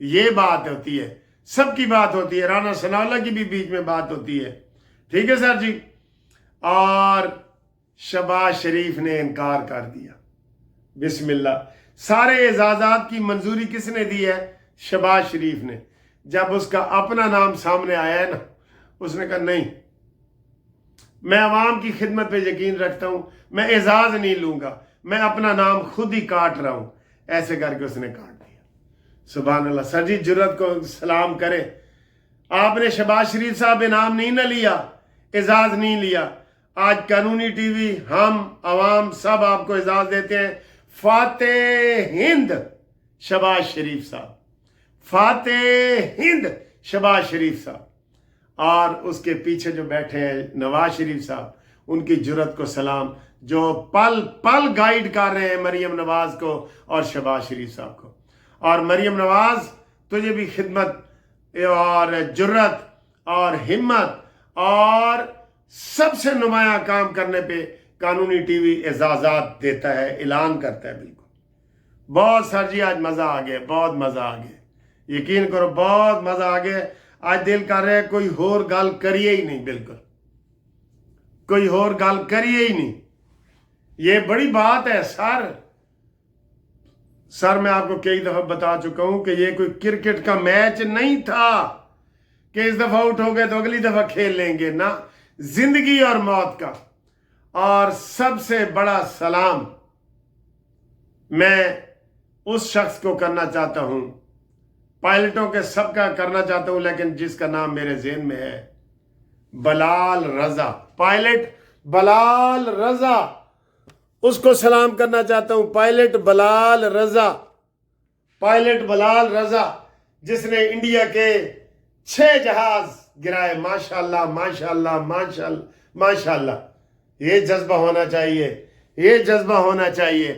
یہ بات ہوتی ہے, سب کی بات ہوتی ہے, رانا ثناءاللہ کی بھی بیچ میں بات ہوتی ہے. ٹھیک ہے سر جی. اور شہباز شریف نے انکار کر دیا. بسم اللہ. سارے اعزازات کی منظوری کس نے دی ہے؟ شہباز شریف نے. جب اس کا اپنا نام سامنے آیا ہے نا, اس نے کہا نہیں, میں عوام کی خدمت پہ یقین رکھتا ہوں, میں اعزاز نہیں لوں گا, میں اپنا نام خود ہی کاٹ رہا ہوں. ایسے کر کے اس نے کاٹ دیا. سبحان اللہ. سر جی جرت کو سلام کرے. آپ نے شہباز شریف صاحب انعام نہیں نہ لیا, اعزاز نہیں لیا. آج قانونی ٹی وی, ہم عوام سب آپ کو اعزاز دیتے ہیں. فاتح ہند شہباز شریف صاحب, فاتح ہند شہباز شریف صاحب. اور اس کے پیچھے جو بیٹھے ہیں نواز شریف صاحب, ان کی جرت کو سلام, جو پل پل گائیڈ کر رہے ہیں مریم نواز کو اور شہباز شریف صاحب کو. اور مریم نواز, تجھے بھی خدمت اور جرت اور ہمت اور سب سے نمایاں کام کرنے پہ قانونی ٹی وی اعزازات دیتا ہے, اعلان کرتا ہے. بالکل بہت سر جی آج مزہ آ گیا, بہت مزہ آ گیا, یقین کرو بہت مزہ آ گیا. آج دل کر رہے کوئی اور گل کریے ہی نہیں, بالکل کوئی اور گل کریے ہی نہیں. یہ بڑی بات ہے سر. سر میں آپ کو کئی دفعہ بتا چکا ہوں کہ یہ کوئی کرکٹ کا میچ نہیں تھا کہ اس دفعہ آؤٹ ہو گئے تو اگلی دفعہ کھیل لیں گے, نہ, زندگی اور موت کا. اور سب سے بڑا سلام میں اس شخص کو کرنا چاہتا ہوں, پائلٹوں کے سب کا کرنا چاہتا ہوں, لیکن جس کا نام میرے ذہن میں ہے, بلال رضا, پائلٹ بلال رضا, اس کو سلام کرنا چاہتا ہوں. پائلٹ بلال رضا, پائلٹ بلال رضا, جس نے انڈیا کے 6 جہاز گرائے. ماشاءاللہ ماشاءاللہ ماشاءاللہ ماشاءاللہ. یہ جذبہ ہونا چاہیے, یہ جذبہ ہونا چاہیے.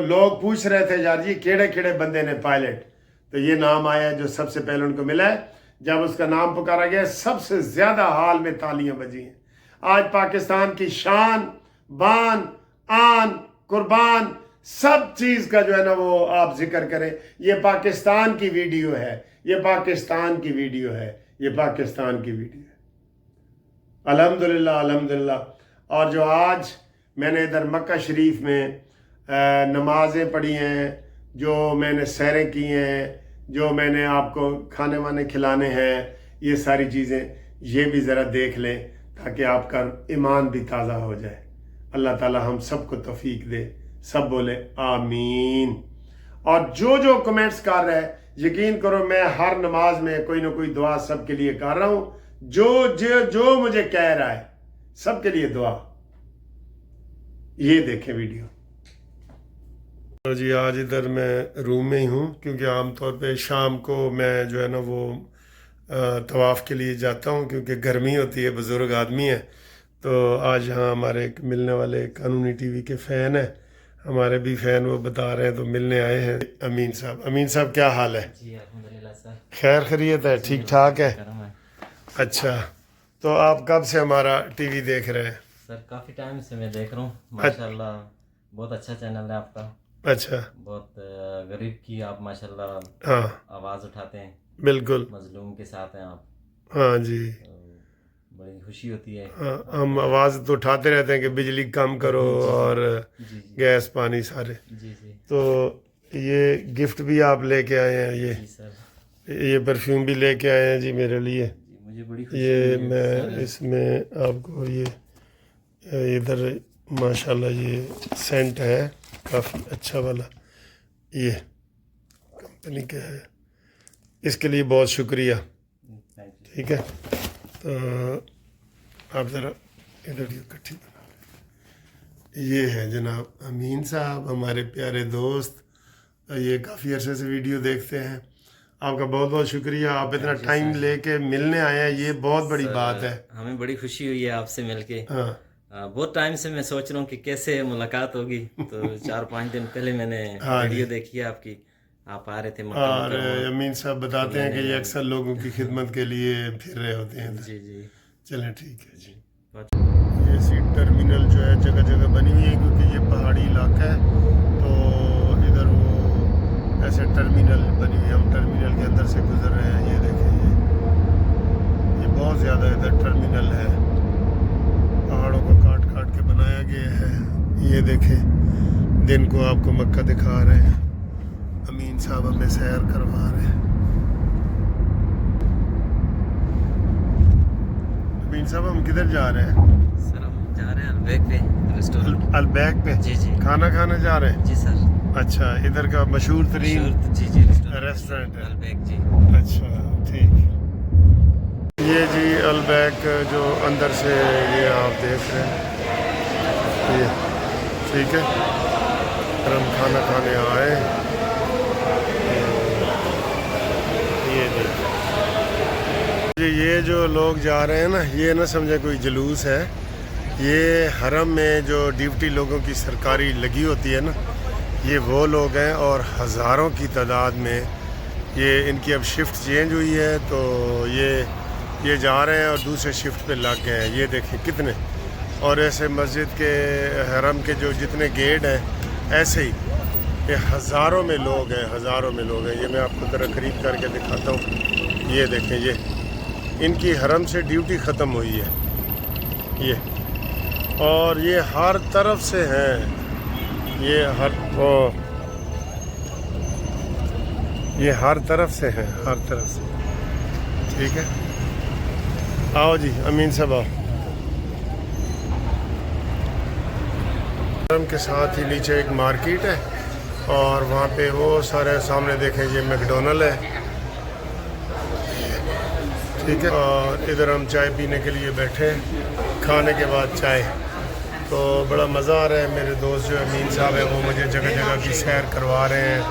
لوگ پوچھ رہے تھے یار جی کیڑے کیڑے بندے نے پائلٹ, تو یہ نام آیا جو سب سے پہلے ان کو ملا ہے. جب اس کا نام پکارا گیا, سب سے زیادہ حال میں تالیاں بجی ہیں. آج پاکستان کی شان, بان, آن, قربان, سب چیز کا جو ہے نا وہ آپ ذکر کریں. یہ پاکستان کی ویڈیو ہے, یہ پاکستان کی ویڈیو ہے, یہ پاکستان کی ویڈیو ہے. الحمدللہ الحمدللہ. اور جو آج میں نے ادھر مکہ شریف میں نمازیں پڑھی ہیں, جو میں نے سیریں کی ہیں, جو میں نے آپ کو کھانے وانے کھلانے ہیں, یہ ساری چیزیں یہ بھی ذرا دیکھ لیں تاکہ آپ کا ایمان بھی تازہ ہو جائے. اللہ تعالی ہم سب کو توفیق دے. سب بولے آمین. اور جو کمنٹس کر رہے ہیں, یقین کرو میں ہر نماز میں کوئی نہ کوئی دعا سب کے لیے کر رہا ہوں. جو مجھے کہہ رہا ہے سب کے لیے دعا. یہ دیکھیں ویڈیو. جی آج ادھر میں روم میں ہی ہوں, کیونکہ عام طور پہ شام کو میں جو ہے نا وہ طواف کے لیے جاتا ہوں, کیونکہ گرمی ہوتی ہے, بزرگ آدمی ہے. تو آج یہاں ہمارے ایک ملنے والے قانونی ٹی وی کے فین ہیں, ہمارے بھی فین, وہ بتا رہے ہیں تو ملنے آئے ہیں. امین صاحب, امین صاحب کیا حال ہے؟ جی الحمدللہ سر, خیر خیریت ہے, ٹھیک ٹھاک ہے. اچھا, تو آپ کب سے ہمارا ٹی وی دیکھ رہے ہیں؟ سر کافی ٹائم سے میں دیکھ رہا ہوں, ماشاءاللہ بہت اچھا چینل ہے آپ کا. اچھا, بہت غریب کی آپ ماشاءاللہ ہاں آواز اٹھاتے ہیں, بالکل, مظلوم کے ساتھ ہیں آپ. ہاں جی, بڑی خوشی ہوتی ہے. ہم آواز تو اٹھاتے رہتے ہیں کہ بجلی کم کرو اور جی گیس پانی سارے. جی جی تو یہ گفٹ بھی آپ لے کے آئے ہیں, جی سر, یہ پرفیوم بھی لے کے آئے ہیں جی میرے لیے. مجھے بڑی خوشی یہ میں اس میں آپ کو یہ ادھر ماشاءاللہ یہ سینٹ ہے کافی اچھا والا, یہ کمپنی کا ہے, اس کے لیے بہت شکریہ. ٹھیک ہے, تو آپ ذرا ادھر اکٹھی بنا لیں. یہ ہے جناب امین صاحب, ہمارے پیارے دوست, یہ کافی عرصے سے ویڈیو دیکھتے ہیں. آپ کا بہت بہت شکریہ, آپ اتنا ٹائم لے کے ملنے آئے ہیں, یہ بہت بڑی بات ہے. ہمیں بڑی خوشی ہوئی ہے آپ سے مل کے. ہاں, بہت ٹائم سے میں سوچ رہا ہوں کہ کیسے ملاقات ہوگی, تو 4-5 دن پہلے میں نے ویڈیو دیکھی ہے آپ کی, آپ آ رہے تھے مکہ اور مکرمہ. امین صاحب بتاتے ہیں کہ یہ اکثر لوگوں کی خدمت کے لیے پھر رہے ہوتے ہیں. جی جی, چلیں ٹھیک ہے جی. یہ سی ٹرمینل جو ہے جگہ جگہ بنی ہوئی ہے, کیونکہ یہ پہاڑی علاقہ ہے, تو ادھر وہ ایسے ٹرمینل بنی ہوئی، ہم ٹرمینل کے اندر سے گزر رہے ہیں. یہ دیکھیں یہ بہت زیادہ ادھر ٹرمینل ہے، پہاڑوں کو کاٹ کاٹ کے بنایا گیا ہے. یہ دیکھیں دن کو آپ کو مکہ دکھا رہے ہیں. امین صاحب ہمیں سیر کروا رہے ہیں. امین صاحب ہم کدھر جا رہے ہیں؟ سر ہم جا رہے ہیں البیک پہ ریسٹورنٹ. البیک پہ؟ جی جی. کھانا کھانا جا رہے ہیں؟ جی سر. اچھا، ادھر کا مشہور ترین جی جی ریسٹورنٹ ہے البیک. جی اچھا ٹھیک. یہ جی البیک جو اندر سے یہ آپ دیکھ رہے ہیں، یہ ٹھیک ہے. ہم کھانا کھانے آئے. یہ دیکھ یہ جو لوگ جا رہے ہیں نا، یہ نہ سمجھے کوئی جلوس ہے. یہ حرم میں جو ڈیوٹی لوگوں کی سرکاری لگی ہوتی ہے نا، یہ وہ لوگ ہیں اور ہزاروں کی تعداد میں. یہ ان کی اب شفٹ چینج ہوئی ہے تو یہ جا رہے ہیں اور دوسرے شفٹ پہ لگ گئے ہیں. یہ دیکھیں کتنے. اور ایسے مسجد کے حرم کے جو جتنے گیٹ ہیں ایسے ہی یہ ہزاروں میں لوگ ہیں، ہزاروں میں لوگ ہیں. یہ میں آپ کو ذرا قریب کر کے دکھاتا ہوں. یہ دیکھیں یہ ان کی حرم سے ڈیوٹی ختم ہوئی ہے یہ، اور یہ ہر طرف سے ہیں. یہ ہر طرف سے ہیں، ہر طرف سے. ٹھیک ہے، آؤ جی امین صاحب آؤ. حرم کے ساتھ ہی نیچے ایک مارکیٹ ہے اور وہاں پہ وہ سارے سامنے دیکھیں یہ میکڈونلڈ ہے. ٹھیک ہے، اور ادھر ہم چائے پینے کے لیے بیٹھے ہیں، کھانے کے بعد چائے. تو بڑا مزہ آ رہا ہے. میرے دوست جو امین صاحب ہیں وہ مجھے جگہ جگہ کی سیر کروا رہے ہیں.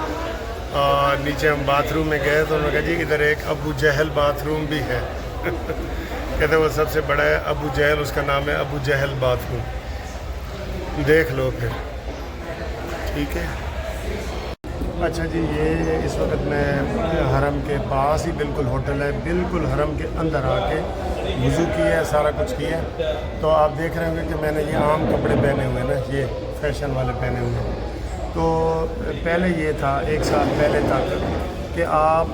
اور نیچے ہم باتھ روم میں گئے تو انہوں نے کہا جی ادھر ایک ابو جہل باتھ روم بھی ہے. کہتے ہیں وہ سب سے بڑا ہے ابو جہل، اس کا نام ہے ابو جہل باتھ روم. دیکھ لو پھر. ٹھیک ہے. اچھا جی، یہ اس وقت میں حرم کے پاس ہی بالکل ہوٹل ہے، بالکل حرم کے اندر آ کے وضو کیا ہے، سارا کچھ کیا ہے. تو آپ دیکھ رہے ہوں گے کہ میں نے یہ عام کپڑے پہنے ہوئے نا، یہ فیشن والے پہنے ہوئے ہیں. تو پہلے یہ تھا 1 سال پہلے تک کہ آپ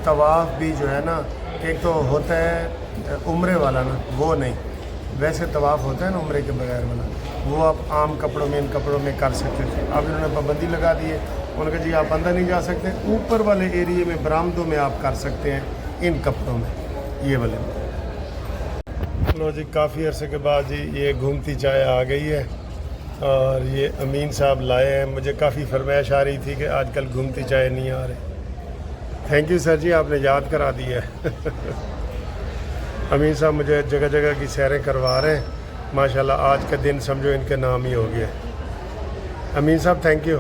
طواف بھی جو ہے نا، ایک تو ہوتا ہے عمرے والا نا، وہ نہیں، ویسے طواف ہوتا ہے نا عمرے کے بغیر والا، وہ آپ عام کپڑوں میں ان کپڑوں میں کر سکتے تھے. اب انہوں نے پابندی لگا دی ہے. انہوں نے کہا جی آپ اندر نہیں جا سکتے، اوپر والے ایریے میں برآمدوں میں آپ کر سکتے ہیں ان کپڑوں میں، یہ والے. لو جی کافی عرصے کے بعد جی یہ گھومتی چائے آ گئی ہے اور یہ امین صاحب لائے ہیں. مجھے کافی فرمائش آ رہی تھی کہ آج کل گھومتی چائے نہیں آ رہی. تھینک یو سر جی، آپ نے یاد کرا دی ہے. امین صاحب مجھے جگہ جگہ کی سیریں کروا رہے ہیں. ماشاءاللہ آج کا دن سمجھو ان کے نام ہی ہو گیا. امین صاحب تھینک یو.